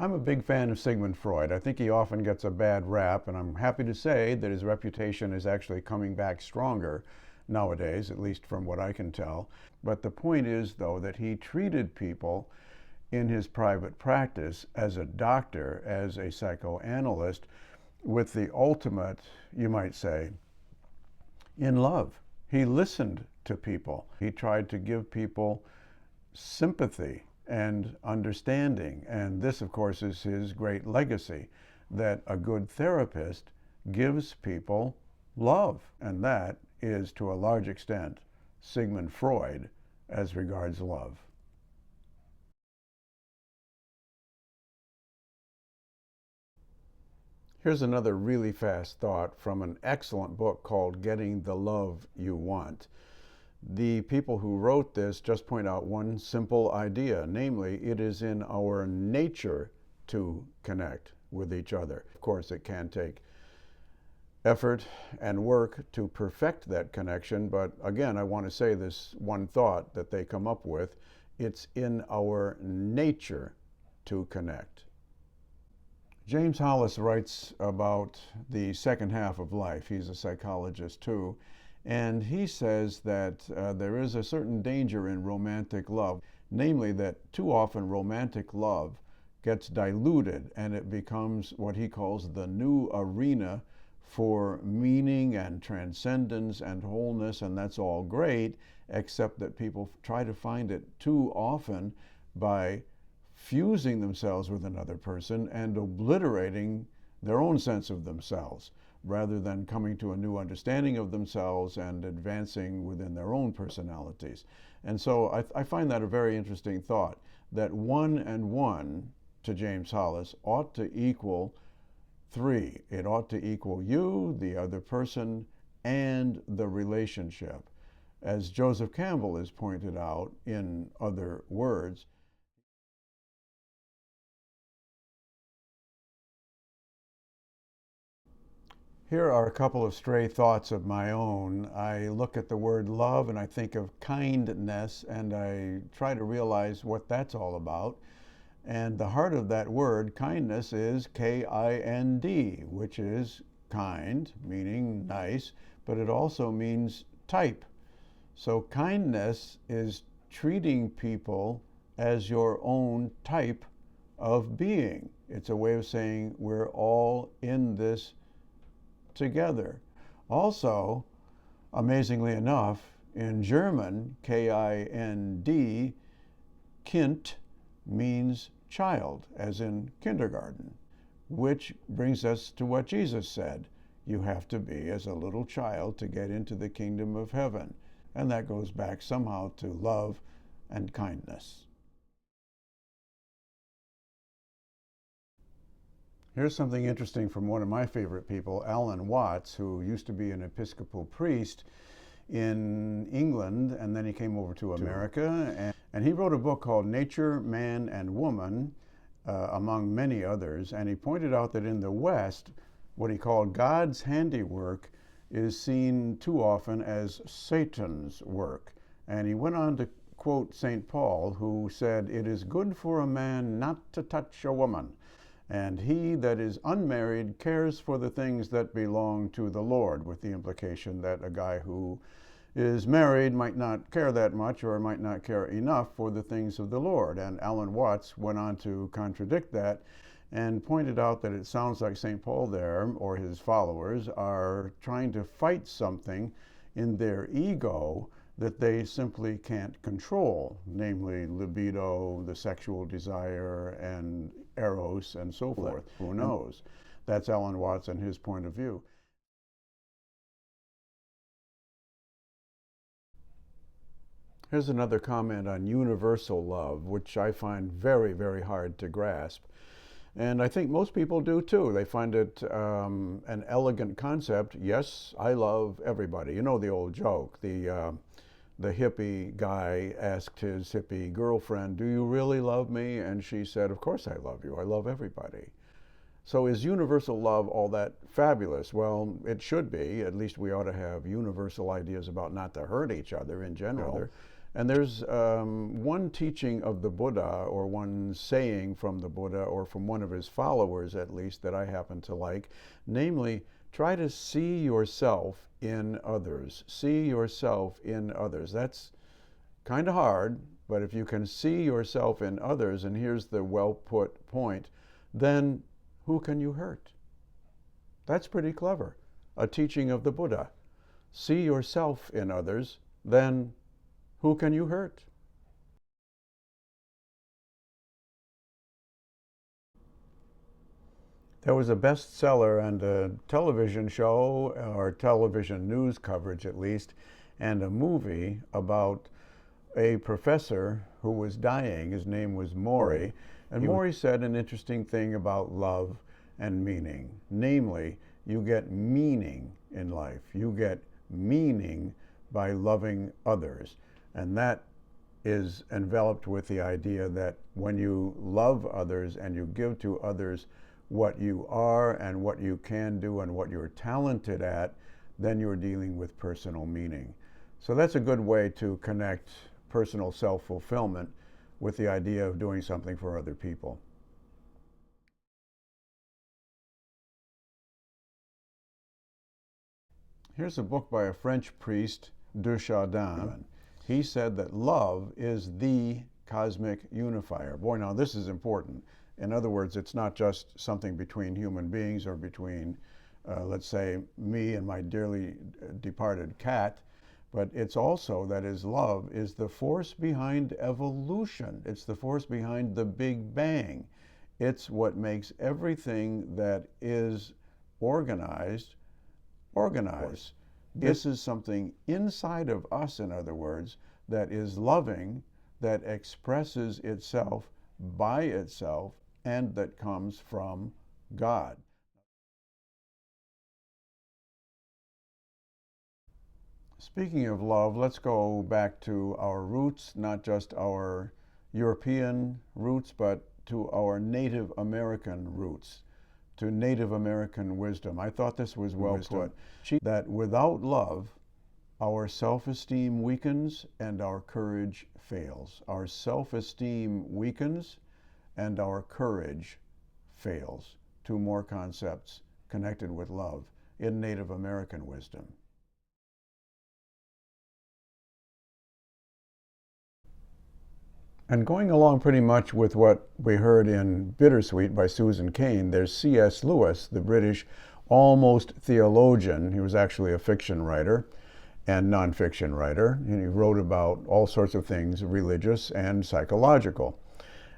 I'm a big fan of Sigmund Freud. I think he often gets a bad rap, and I'm happy to say that his reputation is actually coming back stronger nowadays, at least from what I can tell. But the point is, though, that he treated people in his private practice as a doctor, as a psychoanalyst, with the ultimate, you might say, in love. He listened to people. He tried to give people sympathy and understanding. And this, of course, is his great legacy, that a good therapist gives people love. And that is, to a large extent, Sigmund Freud as regards love. Here's another really fast thought from an excellent book called Getting the Love You Want. The people who wrote this just point out one simple idea, namely, it is in our nature to connect with each other. Of course, it can take effort and work to perfect that connection, but again, I want to say this one thought that they come up with: it's in our nature to connect. James Hollis writes about the second half of life. He's a psychologist too. And he says that there is a certain danger in romantic love, namely that too often romantic love gets diluted and it becomes what he calls the new arena for meaning and transcendence and wholeness, and that's all great, except that people try to find it too often by fusing themselves with another person and obliterating their own sense of themselves, rather than coming to a new understanding of themselves and advancing within their own personalities. And so I find that a very interesting thought, that 1 and 1, to James Hollis, ought to equal 3. It ought to equal you, the other person, and the relationship. As Joseph Campbell has pointed out in other words, here are a couple of stray thoughts of my own. I look at the word love and I think of kindness, and I try to realize what that's all about. And the heart of that word, kindness, is K-I-N-D, which is kind, meaning nice, but it also means type. So kindness is treating people as your own type of being. It's a way of saying we're all in this together. Also, amazingly enough, in German, K-I-N-D, Kind means child, as in kindergarten, which brings us to what Jesus said: you have to be as a little child to get into the kingdom of heaven. And that goes back somehow to love and kindness. Here's something interesting from one of my favorite people, Alan Watts, who used to be an Episcopal priest in England, and then he came over to America, and he wrote a book called Nature, Man, and Woman, among many others, and he pointed out that in the West, what he called God's handiwork is seen too often as Satan's work. And he went on to quote St. Paul, who said, "It is good for a man not to touch a woman, and he that is unmarried cares for the things that belong to the Lord," with the implication that a guy who is married might not care that much or might not care enough for the things of the Lord. And Alan Watts went on to contradict that and pointed out that it sounds like St. Paul there, or his followers, are trying to fight something in their ego that they simply can't control, namely libido, the sexual desire, and eros, and so forth. Who knows? That's Alan Watts and his point of view. Here's another comment on universal love, which I find very, very hard to grasp. And I think most people do too. They find it an elegant concept. Yes, I love everybody. You know the old joke. The hippie guy asked his hippie girlfriend, "Do you really love me?" And she said, "Of course I love you. I love everybody." So is universal love all that fabulous? Well, it should be. At least we ought to have universal ideas about not to hurt each other in general. And there's one teaching of the Buddha, or one saying from the Buddha, or from one of his followers at least, that I happen to like, namely, try to see yourself in others. See yourself in others. That's kind of hard, but if you can see yourself in others, and here's the well put point, then who can you hurt? That's pretty clever. A teaching of the Buddha. See yourself in others, then who can you hurt? There was a bestseller and a television show, or television news coverage at least, and a movie about a professor who was dying. His name was Maury. And Maury said an interesting thing about love and meaning. Namely, you get meaning in life. You get meaning by loving others. And that is enveloped with the idea that when you love others and you give to others what you are and what you can do and what you're talented at, then you're dealing with personal meaning. So that's a good way to connect personal self-fulfillment with the idea of doing something for other people. Here's a book by a French priest, de Chardin. He said that love is the cosmic unifier. Boy, now this is important. In other words, it's not just something between human beings or between, let's say, me and my dearly departed cat, but it's also, that is, love is the force behind evolution. It's the force behind the Big Bang. It's what makes everything that is organized. This is something inside of us, in other words, that is loving, that expresses itself by itself, and that comes from God. Speaking of love, let's go back to our roots, not just our European roots, but to our Native American roots, to Native American wisdom. I thought this was well put, that without love, our self-esteem weakens and our courage fails. Our self-esteem weakens and our courage fails. Two more concepts connected with love in Native American wisdom. And going along pretty much with what we heard in Bittersweet by Susan Cain, there's C.S. Lewis, the British almost theologian. He was actually a fiction writer and nonfiction writer, and he wrote about all sorts of things, religious and psychological.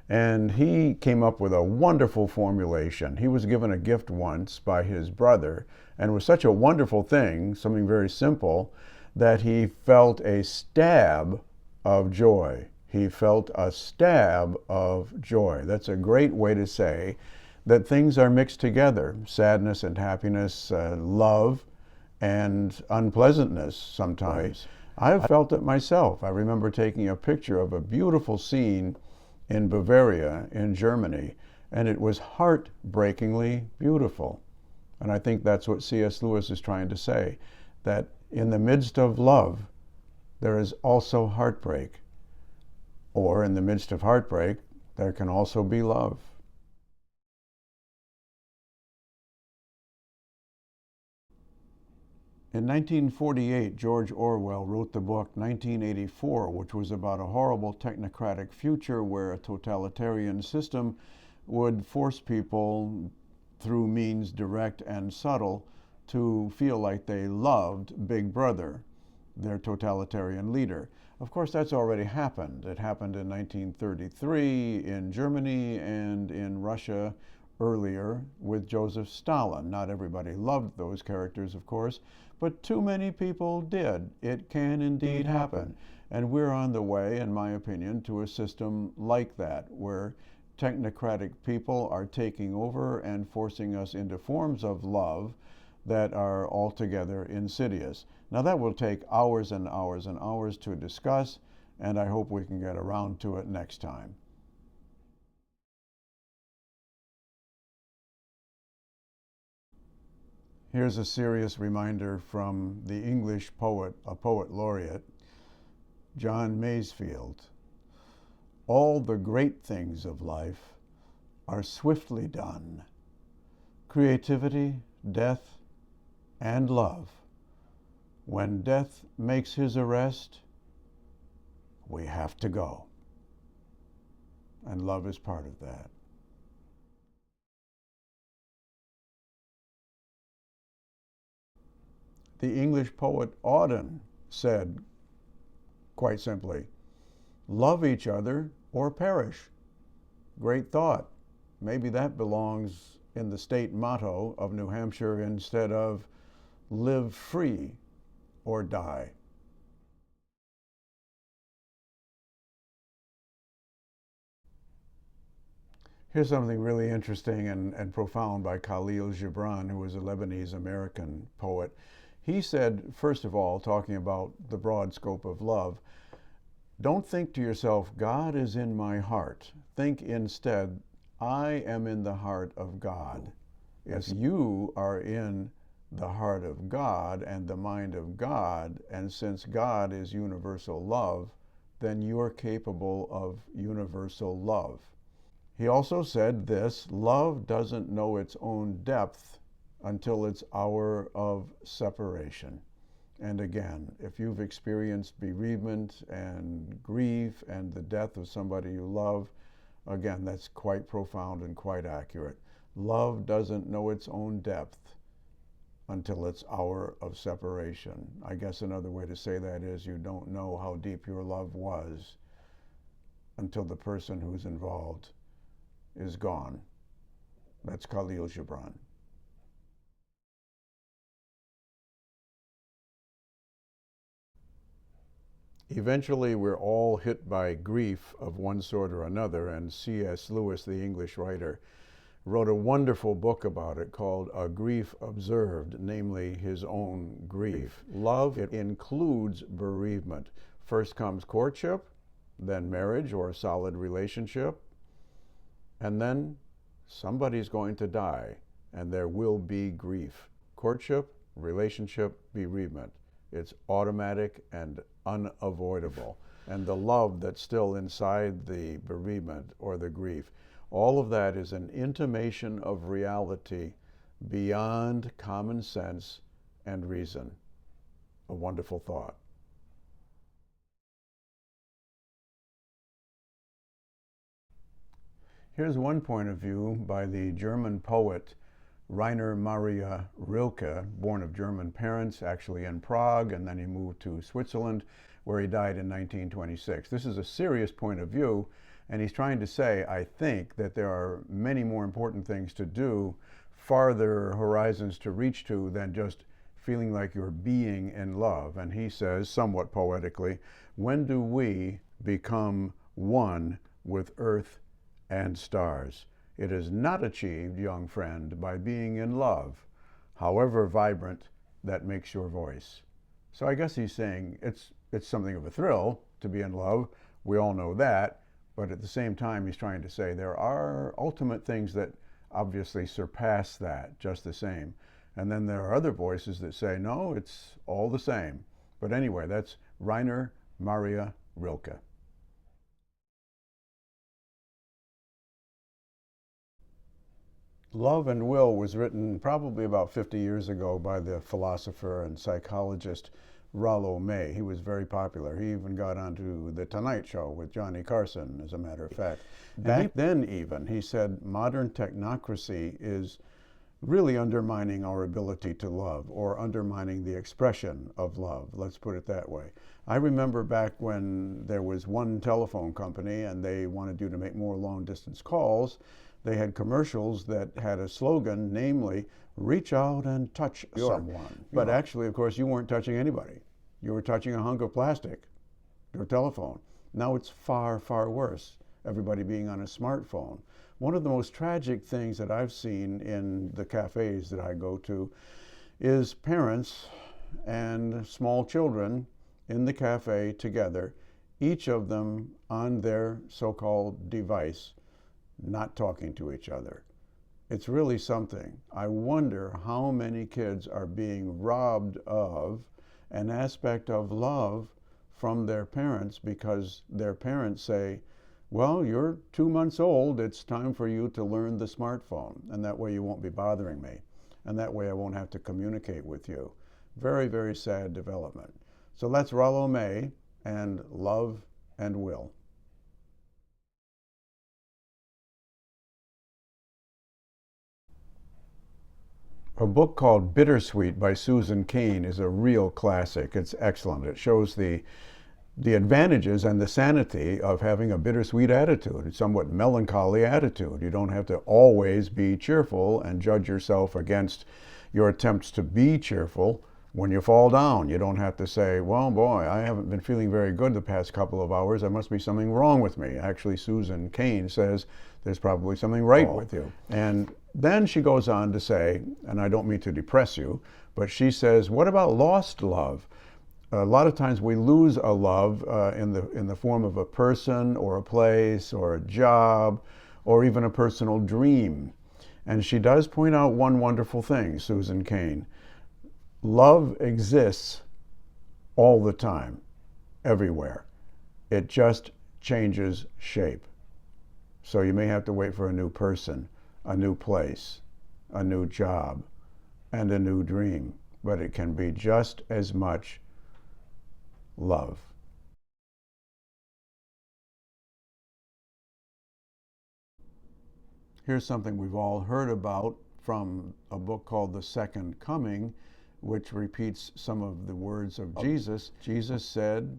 And he came up with a wonderful formulation. He was given a gift once by his brother, and it was such a wonderful thing, something very simple, that he felt a stab of joy. He felt a stab of joy. That's a great way to say that things are mixed together, sadness and happiness, love and unpleasantness sometimes. I've felt it myself. I remember taking a picture of a beautiful scene in Bavaria, in Germany, and it was heartbreakingly beautiful. And I think that's what C.S. Lewis is trying to say, that in the midst of love, there is also heartbreak. Or in the midst of heartbreak, there can also be love. In 1948, George Orwell wrote the book 1984, which was about a horrible technocratic future where a totalitarian system would force people, through means direct and subtle, to feel like they loved Big Brother, their totalitarian leader. Of course, that's already happened. It happened in 1933 in Germany and in Russia earlier with Joseph Stalin. Not everybody loved those characters, of course, but too many people did. It can indeed happen. And we're on the way, in my opinion, to a system like that, where technocratic people are taking over and forcing us into forms of love that are altogether insidious. Now that will take hours and hours and hours to discuss, and I hope we can get around to it next time. Here's a serious reminder from the English poet, a poet laureate. John Masefield. All the great things of life are swiftly done. Creativity, death, and love. When death makes his arrest, we have to go. And love is part of that. The English poet Auden said, quite simply, love each other or perish. Great thought. Maybe that belongs in the state motto of New Hampshire instead of live free or die. Here's something really interesting and profound by Khalil Gibran, who was a Lebanese-American poet. He said, first of all, talking about the broad scope of love, don't think to yourself, God is in my heart. Think instead, I am in the heart of God. If you are in the heart of God and the mind of God, and since God is universal love, then you are capable of universal love. He also said this, love doesn't know its own depth until its hour of separation. And again, if you've experienced bereavement and grief and the death of somebody you love, again, that's quite profound and quite accurate. Love doesn't know its own depth until its hour of separation. I guess another way to say that is you don't know how deep your love was until the person who's involved is gone. That's Khalil Gibran. Eventually, we're all hit by grief of one sort or another, and C.S. Lewis, the English writer, wrote a wonderful book about it called A Grief Observed, namely his own grief. Love, it includes bereavement. First comes courtship, then marriage or a solid relationship, and then somebody's going to die, and there will be grief. Courtship, relationship, bereavement. It's automatic and unavoidable. And the love that's still inside the bereavement or the grief, all of that is an intimation of reality beyond common sense and reason. A wonderful thought. Here's one point of view by the German poet Rainer Maria Rilke, born of German parents, actually in Prague, and then he moved to Switzerland, where he died in 1926. This is a serious point of view, and he's trying to say, I think, that there are many more important things to do, farther horizons to reach to than just feeling like you're being in love. And he says, somewhat poetically, when do we become one with earth and stars? It is not achieved, young friend, by being in love, however vibrant that makes your voice. So I guess he's saying it's something of a thrill to be in love. We all know that. But at the same time, he's trying to say there are ultimate things that obviously surpass that just the same. And then there are other voices that say, no, it's all the same. But anyway, that's Rainer Maria Rilke. Love and Will was written probably about 50 years ago by the philosopher and psychologist Rollo May. He was very popular. He even got onto The Tonight Show with Johnny Carson, as a matter of fact. Back then even, he said, modern technocracy is really undermining our ability to love, or undermining the expression of love. Let's put it that way. I remember back when there was one telephone company and they wanted you to make more long-distance calls. They had commercials that had a slogan, namely, reach out and touch someone. But actually, of course, you weren't touching anybody. You were touching a hunk of plastic, your telephone. Now it's far, far worse, everybody being on a smartphone. One of the most tragic things that I've seen in the cafes that I go to is parents and small children in the cafe together, each of them on their so-called device, not talking to each other. It's really something. I wonder how many kids are being robbed of an aspect of love from their parents because their parents say, well, you're 2 months old, it's time for you to learn the smartphone, and that way you won't be bothering me, and that way I won't have to communicate with you. Very, very sad development. So that's Rollo May and Love and Will. A book called Bittersweet by Susan Cain is a real classic. It's excellent. It shows the advantages and the sanity of having a bittersweet attitude, a somewhat melancholy attitude. You don't have to always be cheerful and judge yourself against your attempts to be cheerful. When you fall down, you don't have to say, well, boy, I haven't been feeling very good the past couple of hours. There must be something wrong with me. Actually, Susan Cain says there's probably something right with you. And then she goes on to say, and I don't mean to depress you, but she says, what about lost love? A lot of times we lose a love in the form of a person or a place or a job or even a personal dream. And she does point out one wonderful thing, Susan Cain. Love exists all the time, everywhere. It just changes shape. So you may have to wait for a new person, a new place, a new job, and a new dream. But it can be just as much love. Here's something we've all heard about from a book called The Second Coming, which repeats some of the words of Jesus. Jesus said,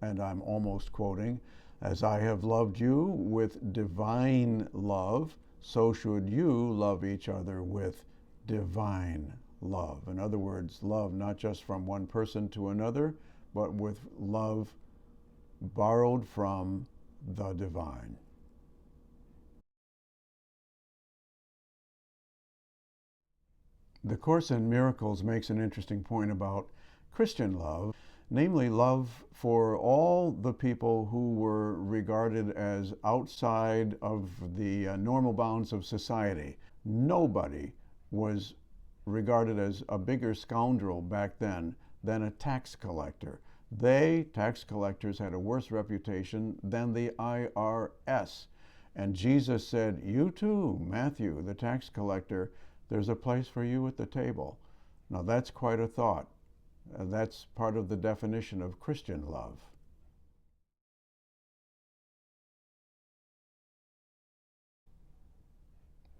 and I'm almost quoting, as I have loved you with divine love, so should you love each other with divine love. In other words, love not just from one person to another, but with love borrowed from the divine. The Course in Miracles makes an interesting point about Christian love, namely love for all the people who were regarded as outside of the normal bounds of society. Nobody was regarded as a bigger scoundrel back then than a tax collector. Tax collectors, had a worse reputation than the IRS. And Jesus said, you too, Matthew, the tax collector, there's a place for you at the table. Now that's quite a thought. That's part of the definition of Christian love.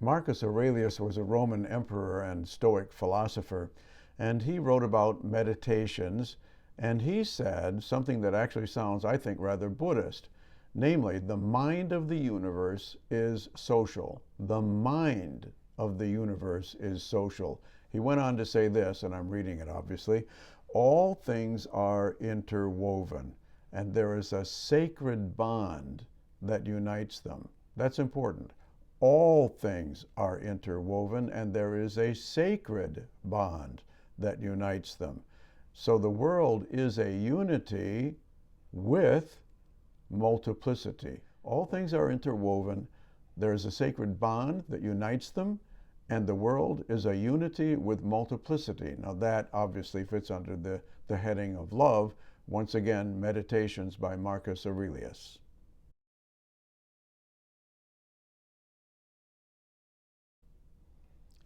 Marcus Aurelius was a Roman emperor and Stoic philosopher, and he wrote about meditations, and he said something that actually sounds, I think, rather Buddhist. Namely, the mind of the universe is social. The mind of the universe is social. He went on to say this, and I'm reading it obviously, all things are interwoven, and there is a sacred bond that unites them. That's important. All things are interwoven, and there is a sacred bond that unites them. So the world is a unity with multiplicity. All things are interwoven. There is a sacred bond that unites them, and the world is a unity with multiplicity. Now that obviously fits under the heading of love. Once again, Meditations by Marcus Aurelius.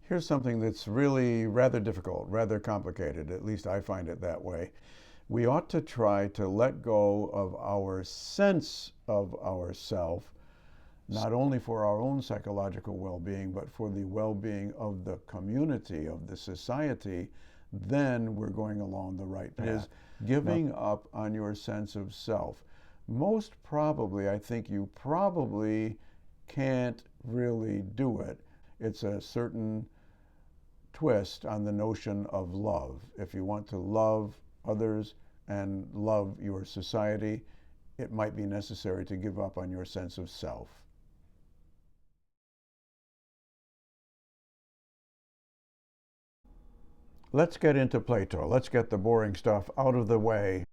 Here's something that's really rather difficult, rather complicated. At least I find it that way. We ought to try to let go of our sense of ourself, not only for our own psychological well-being, but for the well-being of the community, of the society. Then we're going along the right path. It is giving up on your sense of self. Most probably, I think you probably can't really do it. It's a certain twist on the notion of love. If you want to love others and love your society, it might be necessary to give up on your sense of self. Let's get into Plato. Let's get the boring stuff out of the way.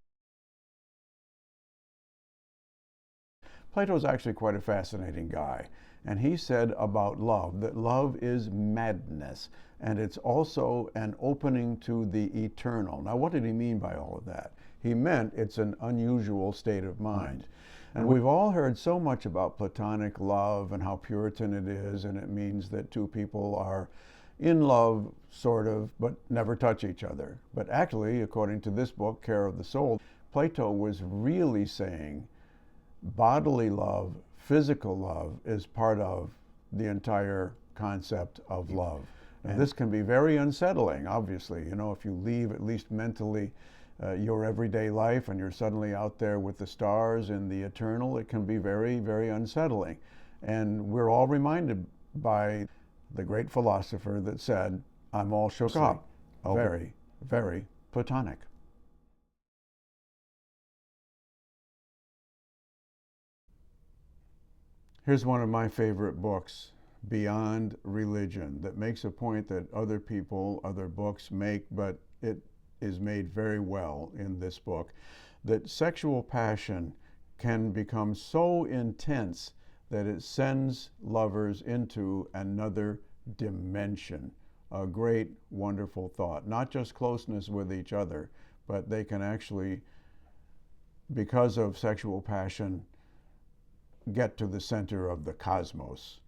Plato's actually quite a fascinating guy. And he said about love that love is madness, and it's also an opening to the eternal. Now, what did he mean by all of that? he meant it's an unusual state of mind. And we've all heard so much about platonic love and how Puritan it is, and it means that two people are in love, sort of, but never touch each other. But actually, according to this book, Care of the Soul, Plato was really saying bodily love, physical love, is part of the entire concept of love. And this can be very unsettling, obviously. You know, if you leave, at least mentally, your everyday life and you're suddenly out there with the stars in the eternal, it can be very, very unsettling. And we're all reminded by the great philosopher that said, I'm all shook up. Very, very platonic. Here's one of my favorite books, Beyond Religion, that makes a point that other people, other books make, but it is made very well in this book, that sexual passion can become so intense that it sends lovers into another dimension. A great, wonderful thought. Not just closeness with each other, but they can actually, because of sexual passion, get to the center of the cosmos.